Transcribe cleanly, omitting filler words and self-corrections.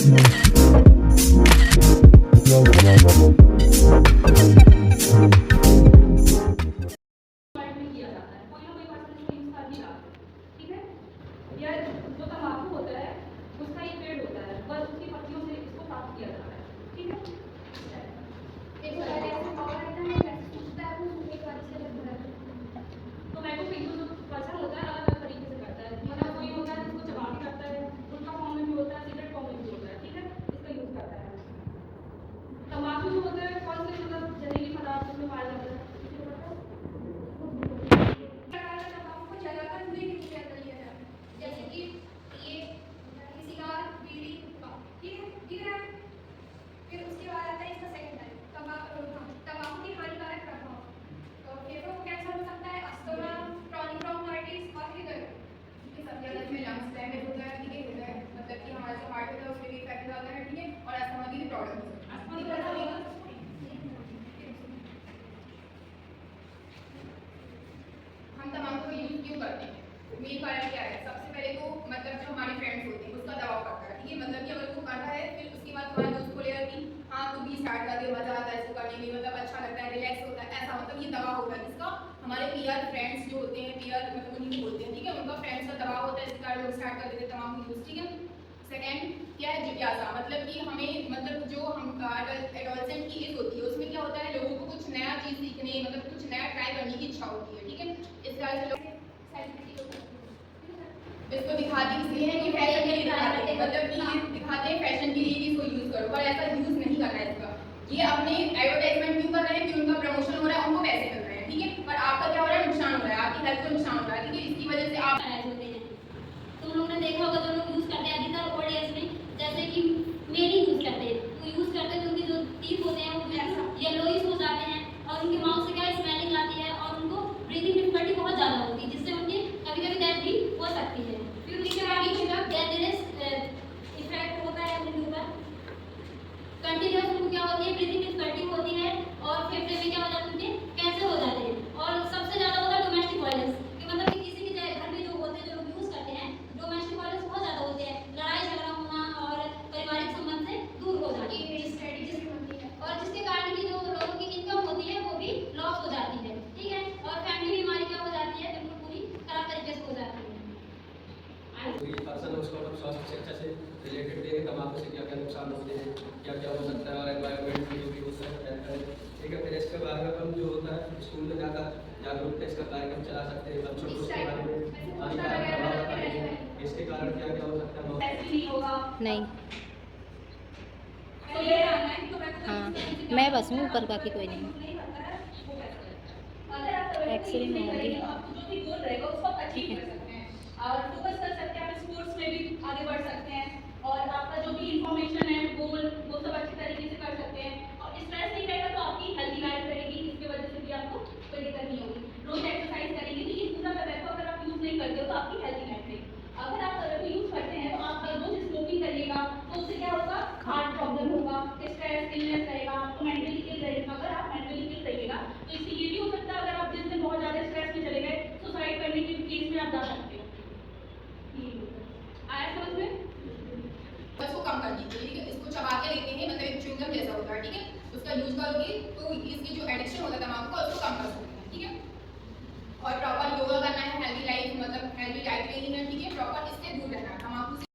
किया जाता है, कोई ना कोई पर्सन इसको यूज कर ही रहा है, ठीक है। या जो तंबाकू होता है उसका एक पेड़ होता है, बस उसकी पत्तियों से इसको प्राप्त किया जाता है, ठीक है। तो मैंगो पिंक जो पर्सन होता है अलग अलग तरीके से करता है, मतलब कोई होता है जिसको चबा के करता है, गुटखा फॉर्म में भी होता है, सिगरेट फॉर्म में भी होता है, ठीक है, इसका यूज करता है। तंबाकू जो होता है कौन से मतलब जहरीली पदार्थ उसमें पाया जाता है, जैसे कि ये सिगार, बीड़ी, हुक्का, ठीक है, दिख रहा है। फिर उसके बाद आता है इसका सेकंड टाइप तंबाकू की हानिकारक प्रभाव। तो फेफड़ों को कैंसर हो सकता है, अस्थमा, क्रॉनिक ब्रोंकाइटिस और हृदय रोग। ये सब जगह में लंग्स डैमेज होता है, ठीक है, होता है, मतलब कि हमारा जो हार्ट होता है उसमें भी इफेक्ट आता है, ठीक है, और अस्थमा की भी प्रॉब्लम है। हम तंबाकू का यूज क्यों करते हैं, मेन कारण क्या है? सबसे पहले तो मतलब जो हमारे फ्रेंड्स होते हैं उसका दबाव पड़ता है, ठीक है, मतलब कि अगर वो कर रहा है फिर उसके बाद तुम्हारे दोस्त बोलेगा कि हाँ तू भी स्टार्ट कर दे, मजा आता है इसको करने में, मतलब अच्छा लगता है, रिलैक्स होता है, ऐसा मतलब ये दबाव होता है इसका। हमारे पीयर फ्रेंड्स जो होते हैं, पीयर मतलब उन्हीं बोलते हैं, ठीक है, उनका फ्रेंड्स का दबाव होता है, इसके कारण लोग स्टार्ट कर देते हैं तंबाकू यूज, ठीक है। सेकेंड क्या है, जिज्ञासा, मतलब कि हमें मतलब जो हम एडोलसेंट की एज होती है उसमें क्या होता है, लोगों को कुछ नया चीज सीखने मतलब कुछ नया ट्राई करने की इच्छा होती है, ठीक है, इस कारण से लोग इसको दिखाते इसलिए है कि फैशन के लिए दिखाते हैं, मतलब कि ये दिखाते हैं फैशन के लिए कि इसको यूज करो, पर ऐसा यूज नहीं करना है इसका। ये अपने एडवर्टाइजमेंट क्यों कर रहे हैं कि उनका प्रमोशन हो रहा है, उनको पैसे मिल रहे हैं, ठीक है, पर आपका क्या हो रहा है, नुकसान हो रहा है, आपकी हेल्थ को नुकसान हो रहा है, ठीक है, इसकी वजह से आप होते हैं। तुम लोगों ने देखा होगा जो लोग यूज करते हैं अधिकतर ओल्ड एज में, जैसे कि मेरी यूज करते हैं, तो यूज करते हैं तो उनके जो टीथ होते हैं वो येलोइश हो जाते हैं और उनके माउथ से क्या स्मेलिंग आती है और उनको ब्रीदिंग डिफिकल्टी बहुत ज़्यादा होती है, जिससे उनकी कभी कभी डेथ भी हो सकती है। फिर उसके आगे डेंजरस इफेक्ट होता है उनके ऊपर, कंटिन्यूस उनको क्या होती है, ब्रीदिंग डिफिकल्टी होती है और फेफड़े में क्या हो जाता है, उनके कैंसर हो जाते हैं। और सबसे ज़्यादा होता है डोमेस्टिक वायलेंस, कि मतलब कि किसी के घर में जो होते हैं, जो लोग यूज़ करते हैं, डोमेस्टिक वायलेंस बहुत ज़्यादा होते हैं, लड़ाई झगड़ा होना और पारिवारिक संबंध से दूर हो जाती है, और जिसके कारण की जो लोगों की इनकम होती है वो भी लॉस हो जाती है, ठीक है, और फैमिली बीमारी क्या हो जाती है, बिल्कुल पूरी खराब तरीके से हो जाती है। कोई पर्सन उसको मतलब स्वास्थ्य शिक्षा से रिलेटेड है, तंबाकू से क्या क्या नुकसान होते हैं, क्या क्या हो सकता है, और एनवायरमेंट में जो भी हो सकता है, ठीक है। फिर इसके बारे में हम जो होता है स्कूल में जाकर जागरूकता इसका कार्यक्रम चला सकते हैं, बच्चों को उसके बारे में हानिकारक प्रभाव बताएंगे, इसके कारण क्या क्या हो सकता है। नहीं, हाँ मैं बस हूँ, ऊपर बाकी कोई नहीं। एक्सरे में होंगी, ठीक है। और फोकस कर सकते हैं, आप स्पोर्ट्स में भी आगे बढ़ सकते हैं और आपका जो भी इंफॉर्मेशन है गोल वो सब अच्छी तरीके से कर सकते हैं और स्ट्रेस नहीं रहेगा तो आपकी हेल्दी लाइफ रहेगी, इसकी वजह से भी आपको कोई दिक्कत नहीं होगी। रोज एक्सरसाइज करेंगे तो ये पूरा तरीका अगर आप यूज नहीं करते हो तो आपकी हेल्दी लाइफ रहेगी। अगर आप यूज करते हैं तो आप रोज स्मोकिंग करिएगा तो उससे क्या होगा, हार्ट प्रॉब्लम होगा, स्ट्रेस इलनेस रहेगा, आपको मेंटली इल रहेगा। अगर आप मेंटली इल रहिएगा तो इससे ये भी हो सकता है अगर आप जिस दिन बहुत ज्यादा स्ट्रेस में चले गए सुसाइड करने के केस में आप जा सकते हो। आया समझ में? बस को कम कर दीजिए, ठीक है, इसको चबा के लेते हैं, मतलब एक च्युइंगम जैसा होता है, ठीक है, उसका यूज करोगे तो इसकी जो एडिक्शन होता है तंबाकू का उसको कम कर सकते हैं, ठीक है। और प्रॉपर योगा करना है, हेल्दी लाइफ मतलब हेल्दी डाइट लेनी है, ठीक है, प्रॉपर इससे दूर रहना है तंबाकू से।